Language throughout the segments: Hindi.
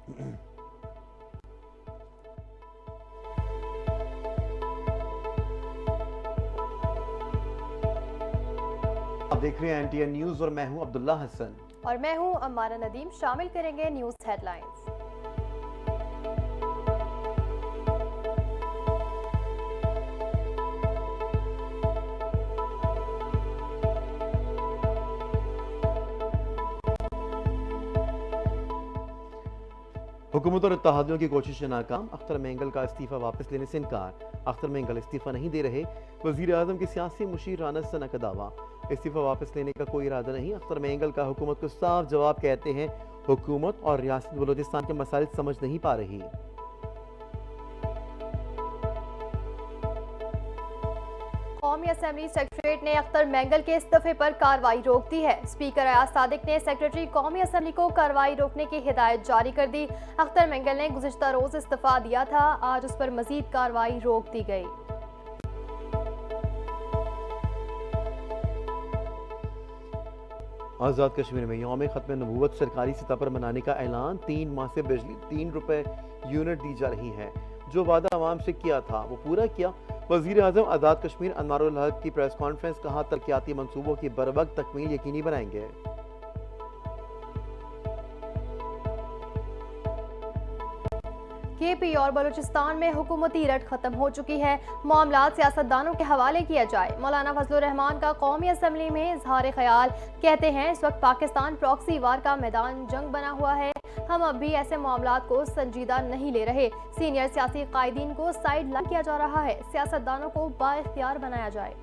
आप देख रहे हैं एनटीएन न्यूज और मैं हूं अब्दुल्ला हसन और मैं हूं अम्मारा नदीम। शामिल करेंगे न्यूज हेडलाइंस। हुकूमत और इत्तेहादियों की कोशिशें नाकाम, अख्तर मेंगल का इस्तीफा वापस लेने से इनकार। अख्तर मेंगल इस्तीफा नहीं दे रहे, वजीर आजम के सियासी मुशीर राना सना का दावा। इस्तीफा वापस लेने का कोई इरादा नहीं, अख्तर मेंगल का हुकूमत को साफ जवाब। कहते हैं हुकूमत और रियासत बलूचिस्तान के मसाइल समझ नहीं पा रही। कौमी असेंबली सेक्रेटरीट ने अख्तर मेंगल के इस्तीफे पर कार्रवाई रोक दी है। स्पीकर अयाज सादिक ने सेक्रेटरी कौमी असेंबली को कार्रवाई रोकने की हिदायत जारी कर दी। अख्तर मेंगल ने गुज़िश्ता रोज इस्तीफा दिया था, आज उस पर मजीद कार्रवाई रोक दी गई। आज़ाद कश्मीर में यौम ख़त्म नबूवत सरकारी सतह पर मनाने का ऐलान। 3 माह से बिजली 3 रुपए यूनिट दी जा रही है। जो वादा आवाम से किया था वो पूरा किया। वजीर आजम आज़ाद कश्मीर अनवारुल हक की प्रेस कॉन्फ्रेंस, कहा तरक्याती मंसूबों की बरवक्त तकमील यकीनी बनाएंगे। केपी और बलूचिस्तान में हुकूमती रट खत्म हो चुकी है, मामला सियासतदानों के हवाले किया जाए। मौलाना फजलुर रहमान का कौमी असेंबली में इजहार ख्याल, कहते हैं इस वक्त पाकिस्तान प्रॉक्सी वार का मैदान जंग बना हुआ है, हम अब भी ऐसे मामलात को संजीदा नहीं ले रहे। सीनियर सियासी कायदीन को साइड लाइन किया जा रहा है, सियासतदानों को बाइख्तियार बनाया जाए।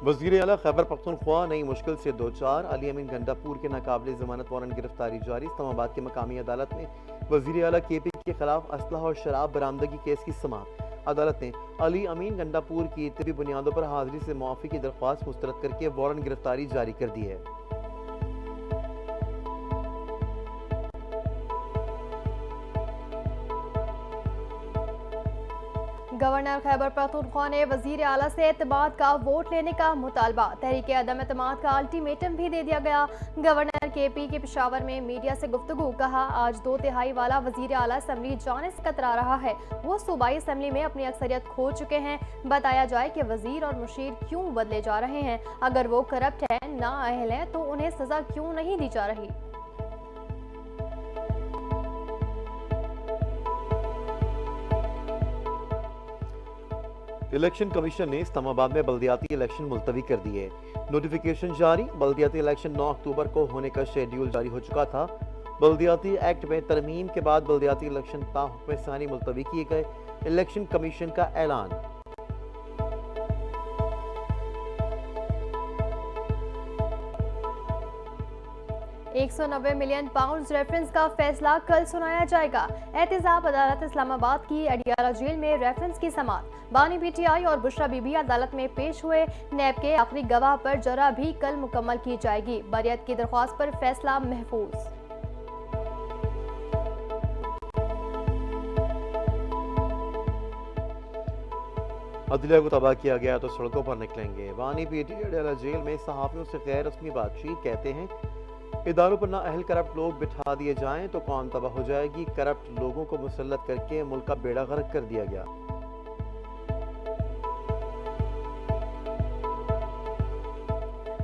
वज़ीर आला खैबर पख्तूनख्वा नई मुश्किल से दो चार। अली अमीन गंडापुर के नाकाबिले ज़मानत वारंट गिरफ्तारी जारी। इस्लामाबाद की मकामी अदालत में वज़ीर आला केपी के खिलाफ असलहा और शराब बरामदगी केस की समाअत। अदालत ने अली अमीन गंडापुर की तिबी बुनियादों पर हाजिरी से मुआफ़ी की दरख्वास्त मुस्तरद करके वारंट गिरफ्तारी जारी कर दी है। गवर्नर खैबर पख्तूनख्वा ने वजीर आला से एतमाद का वोट लेने का मुतालबा। तहरीक अदम एतमाद का अल्टीमेटम भी दे दिया गया। गवर्नर केपी के पेशावर में मीडिया से गुफ्तगू, कहा आज 2/3 वाला वजीर आला असम्बली जाने से कतरा रहा है, वो सूबाई असम्बली में अपनी अक्सरियत खो चुके हैं। बताया जाए कि वजीर और मुशीर क्यों बदले जा रहे हैं, अगर वो करप्ट है, नाअहल है, तो उन्हें सजा क्यों नहीं दी जा रही। इलेक्शन कमीशन ने इस्लामाबाद में बल्दियाती इलेक्शन मुलतवी कर दिए। नोटिफिकेशन जारी। बल्दियाती इलेक्शन 9 अक्टूबर को होने का शेड्यूल जारी हो चुका था। बल्दियाती एक्ट में तरमीम के बाद बल्दियाती इलेक्शन ताहुक्म सानी मुलतवी किए गए। इलेक्शन कमीशन का ऐलान। £190 मिलियन रेफरेंस का फैसला कल सुनाया जाएगा। एहतसाब अदालत इस्लामाबाद की अडियाला जेल में रेफरेंस की समाअत। बानी पीटीआई और बुशरा बीबी अदालत में पेश हुए। नैब के आखिरी गवाह पर जरा भी कल मुकम्मल की जाएगी। बरियत की दरख्वास्त पर फैसला महफूज। अदलिया को तबाह किया गया तो सड़कों पर निकलेंगे। बानी पीटीआई अडियाला जेल में सहाफियों से गैर रस्मी बातचीत। कहते हैं इदारों पर नाअहल करप्ट लोग बिठा दिए जाएं तो कौम तबाह हो जाएगी। करप्ट लोगों को मुसल्लत करके मुल्क का बेड़ा गर्क कर दिया गया।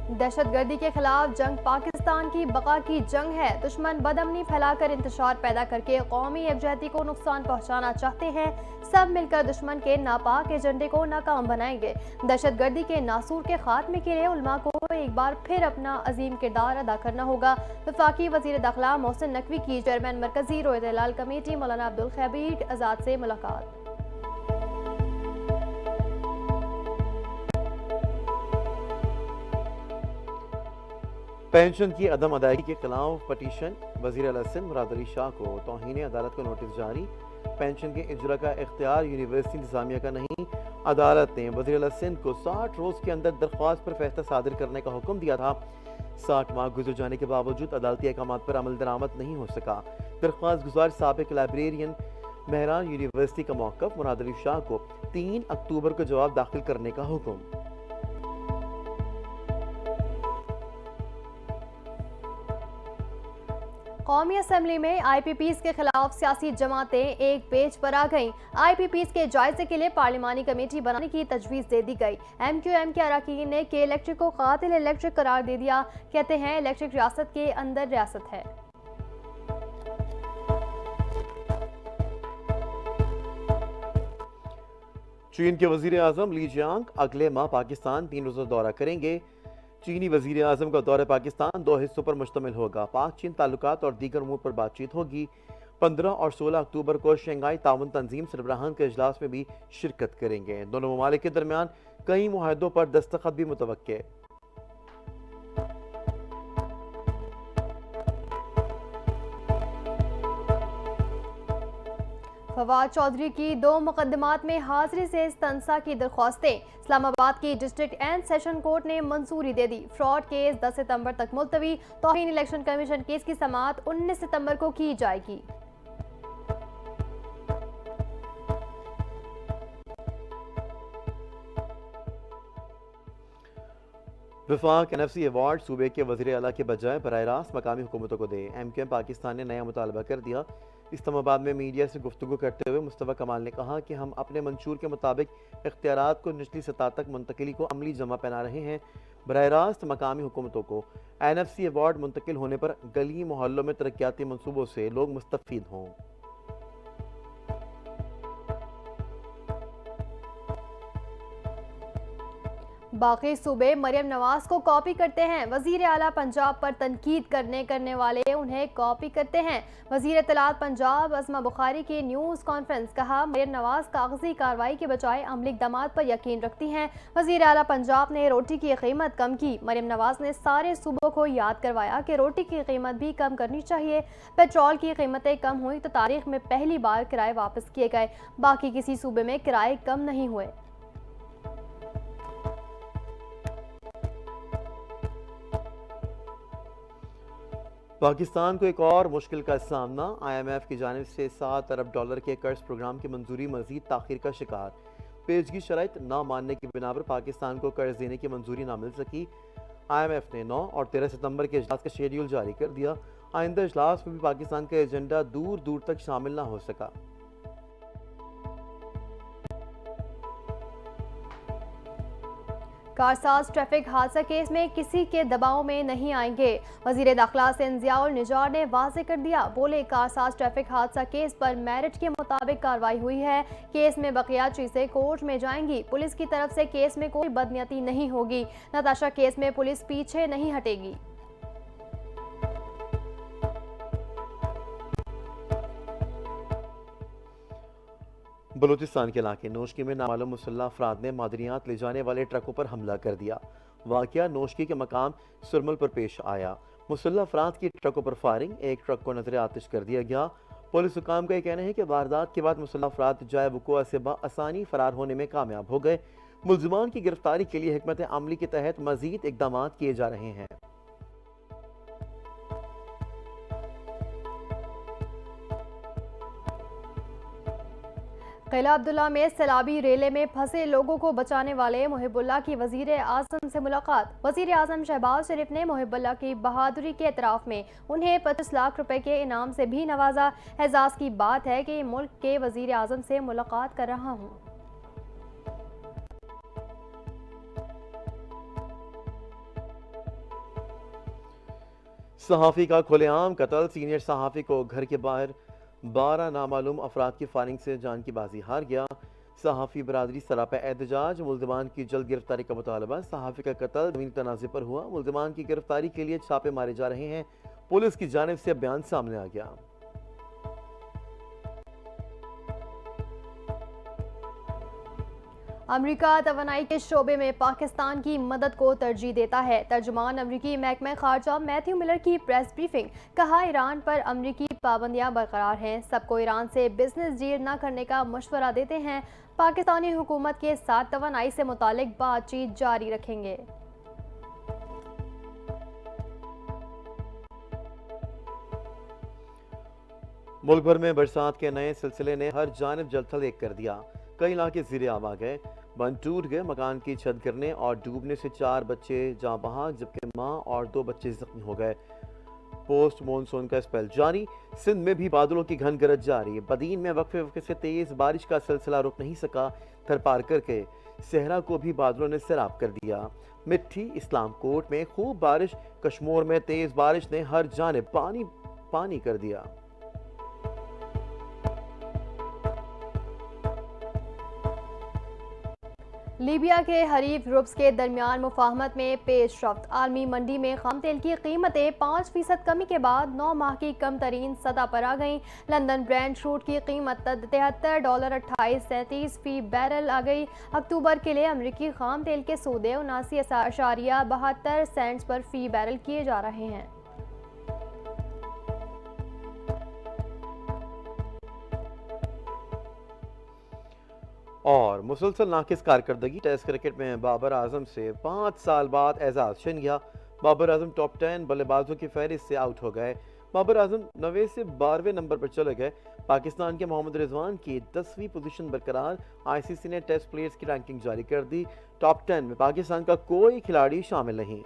दहशतगर्दी के खिलाफ जंग पाकिस्तान की बका की जंग है। दुश्मन बदअमनी फैलाकर इंतशार पैदा करके कौमी यकजहती को नुकसान पहुंचाना चाहते हैं। सब मिलकर दुश्मन के नापाक एजेंडे को नाकाम बनाएंगे। दहशतगर्दी के नासूर के खात्मे के लिए उलमा को एक बार फिर अपना अजीम किरदार अदा करना होगा। वफाकी वजीर दाखिला मोहसिन नकवी की चेयरमैन मरकजी रोयत हिलाल कमेटी मौलाना अब्दुल खबीर आजाद से मुलाकात। पेंशन की अदम अदायगी के खिलाफ पटिशन। वजीर आला सिंध मुराद अली शाह को तौहीन अदालत का नोटिस जारी। पेंशन के इजरा का इख्तियार यूनिवर्सिटी इंतजामिया का नहीं। अदालत ने वजीर आला सिंध को 60 रोज के अंदर दरख्वास्त पर फैसला सादिर करने का हुक्म दिया था। 60 माह गुजर जाने के बावजूद अदालती अहकामात पर अमल दरामद नहीं हो सका। दरख्वास्त गुजार साबिक लाइब्रेरियन मेहरान यूनिवर्सिटी का मौक़िफ़ मुराद अली शाह को 3 अक्टूबर को जवाब दाखिल करने का हुक्म। कौमी असम्बली में IPPs के खिलाफ सियासी जमातें एक पेज पर आ गईं। IPPs के जायजे के लिए पार्लिमानी कमेटी बनाने की तजवीज़ दे दी गई। MQM के अरकान ने के इलेक्ट्रिक को कातिल इलेक्ट्रिक करार दे दिया। कहते हैं इलेक्ट्रिक रियासत के अंदर रियासत है। चीन के वज़ीर आज़म ली जियांग अगले माह पाकिस्तान 3 रोज़ा दौरा करेंगे। चीनी वज़ीर आज़म का दौरा पाकिस्तान 2 हिस्सों पर मुश्तमिल होगा। पाक चीन ताल्लुकात और दीगर उमूर पर बातचीत होगी। 15 और 16 अक्टूबर को शंघाई ताउन तंजीम सरबराहान के इजलास में भी शिरकत करेंगे। दोनों ममालिक के दरमियान कई मुआहदों पर दस्तखत भी मुतवक्के। फवाद चौधरी की 2 मुकदमात में हाजिरी से इस्तंसा की दरख्वास्तें। इस्लामाबाद की डिस्ट्रिक्ट एंड सेशन कोर्ट ने मंजूरी दे दी। फ्रॉड केस 10 सितंबर तक मुलतवी। तौहीन इलेक्शन कमीशन केस की समाअत 19 सितंबर को की जाएगी। वफाक NFC अवार्ड सूबे के वज़ीर आला के बजाय बराह रास्त मकामी हुकूमतों को दे। MQM पाकिस्तान ने नया मुतालबा कर दिया। इस्लामाबाद में मीडिया से गुफ्तगू करते हुए मुस्तफ़ा कमाल ने कहा कि हम अपने मंशूर के मुताबिक इख्तियारात को निचली सतह तक मुंतकिली को अमली जमा पहना रहे हैं। बराह रास्त मकामी हुकूमतों को NFC अवार्ड मुंतकिल होने पर गली मोहल्लों में तरक्याती मनसूबों से लोग मुस्तफ़ीद हों। बाकी सूबे मरियम नवाज को कॉपी करते हैं। वजीर आला पंजाब पर तनकीद करने वाले उन्हें कॉपी करते हैं। वजीर इत्तलात पंजाब अज़मा बुखारी की न्यूज़ कॉन्फ्रेंस। कहा मरियम नवाज कागजी कार्रवाई के बजाय अमली इक़दामात पर यकीन रखती हैं। वजीर आला पंजाब ने रोटी की कीमत कम की। मरियम नवाज ने सारे सूबों को याद करवाया कि रोटी की कीमत भी कम करनी चाहिए। पेट्रोल की कीमतें कम हुई तो तारीख में पहली बार किराए वापस किए गए। बाकी किसी सूबे में किराए कम नहीं हुए। पाकिस्तान को एक और मुश्किल का सामना। IMF की जानिब से $7 अरब के कर्ज प्रोग्राम की मंजूरी मजीद ताखीर का शिकार। पेशगी शराइत ना मानने की बिना पर पाकिस्तान को कर्ज देने की मंजूरी ना मिल सकी। IMF ने 9 और 13 सितंबर के इजलास का शेड्यूल जारी कर दिया। आइंदा इजलास में भी पाकिस्तान का एजेंडा दूर दूर तक शामिल ना हो सका। कारसाज ट्रैफिक हादसा केस में किसी के दबाव में नहीं आएंगे। वजीर दाखिला जियाउल निजार ने वाज़ेह कर दिया। बोले कारसाज ट्रैफिक हादसा केस पर मेरिट के मुताबिक कार्रवाई हुई है। केस में बकिया चीजें कोर्ट में जाएंगी। पुलिस की तरफ से केस में कोई बदनियती नहीं होगी। नताशा केस में पुलिस पीछे नहीं हटेगी। बलूचिस्तान के इलाके नोशकी में नामालूम मुसल्लह अफराद ने मादनियात ले जाने वाले ट्रकों पर हमला कर दिया। वाकया नोशकी के मकाम सुरमल पर पेश आया। मुसल्लह अफराद की ट्रकों पर फायरिंग, एक ट्रक को नजर आतिश कर दिया गया। पुलिस हुकाम का यह कहना है कि वारदात के बाद मुसल्लह अफराद जाए वक़ुआ से आसानी फरार होने में कामयाब हो गए। मुल्ज़िमान की गिरफ्तारी के लिए हिकमत अमली के तहत मजीद इक़दाम किए जा रहे हैं। किला अब्दुल्ला में सैलाबी रेले में फंसे लोगों को बचाने वाले मुहिबुल्लाह की वजीर आज़म से मुलाकात। वजीर आज़म शहबाज शरीफ ने मुहिबुल्लाह की बहादुरी के एतराफ़ में उन्हें 25 लाख रुपए के इनाम से भी नवाजा। एजाज़ की बात है कि मुल्क के वजीर आज़म से मुलाकात कर रहा हूँ। सहाफ़ी का खुलेआम कत्ल। सीनियर सहाफ़ी को घर के बाहर 12 नामालूम अफराद की फायरिंग से जान की बाजी हार गया। सहाफ़ी बरादरी सरापा एहतजाज। मुल्ज़िमान की जल्द गिरफ्तारी का मुतालबा। सहाफ़ी का कत्ल ज़मीनी तनाज़े पर हुआ। मुल्ज़िमान की गिरफ्तारी के लिए छापे मारे जा रहे हैं। पुलिस की जानिब से बयान सामने आ गया। अमरीका तवानाई के शोबे में पाकिस्तान की मदद को तरजीह देता है। तर्जुमान अमरीकी महकमा खारजा मैथ्यू मिलर की प्रेस ब्रीफिंग। कहा ईरान पर अमरीकी पाबंदियां बरकरार हैं। सबको ईरान से बिजनेस डील न करने का मशवरा देते हैं। पाकिस्तानी हुकूमत के साथ तवानाई से मुतालिक बातचीत जारी रखेंगे। मुल्क भर में बरसात के नए सिलसिले ने हर जानिब जलथल एक कर दिया। कई इलाके ज़ीरे आब आ गए, बंद टूट गए, मकान की छत गिरने और डूबने से 4 बच्चे जाँ बहक जबकि माँ और 2 बच्चे जख्मी हो गए। पोस्ट मानसून का स्पेल जारी, सिंध में भी बादलों की घन गरज जारी। बदीन में वक्फे वक्फे से तेज बारिश का सिलसिला रुक नहीं सका, थर पार करके सहरा को भी बादलों ने सैराब कर दिया। मिट्टी इस्लाम कोट में खूब बारिश, कश्मीर में तेज बारिश ने हर जानिब पानी पानी कर दिया। लीबिया के हरीफ ग्रुप्स के दरमियान मुफाहमत में पेशरफ्त। आलमी मंडी में खाम तेल की कीमतें 5% कमी के बाद 9 माह की कम तरीन सतह पर आ गईं। लंदन ब्रेंट क्रूड की कीमत $73.28 फी बैरल आ गई। अक्टूबर के लिए अमरीकी खाम तेल के सौदे 79.72 सेंट्स पर फी बैरल किए जा रहे हैं। और मुसलसल नाकिस कारकर्दगी, टेस्ट क्रिकेट में बाबर आजम से 5 साल बाद एजाज छिन गया। बाबर आजम टॉप 10 बल्लेबाजों की फहरिस्त से आउट हो गए। बाबर आजम 9वें से 12वें नंबर पर चले गए। पाकिस्तान के मोहम्मद रिजवान की 10वीं पोजीशन बरकरार। आईसीसी ने टेस्ट प्लेयर्स की रैंकिंग जारी कर दी। टॉप 10 में पाकिस्तान का कोई खिलाड़ी शामिल नहीं।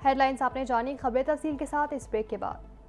हेडलाइंस आपने जानी, खबरें तफसील के साथ इस ब्रेक के बाद।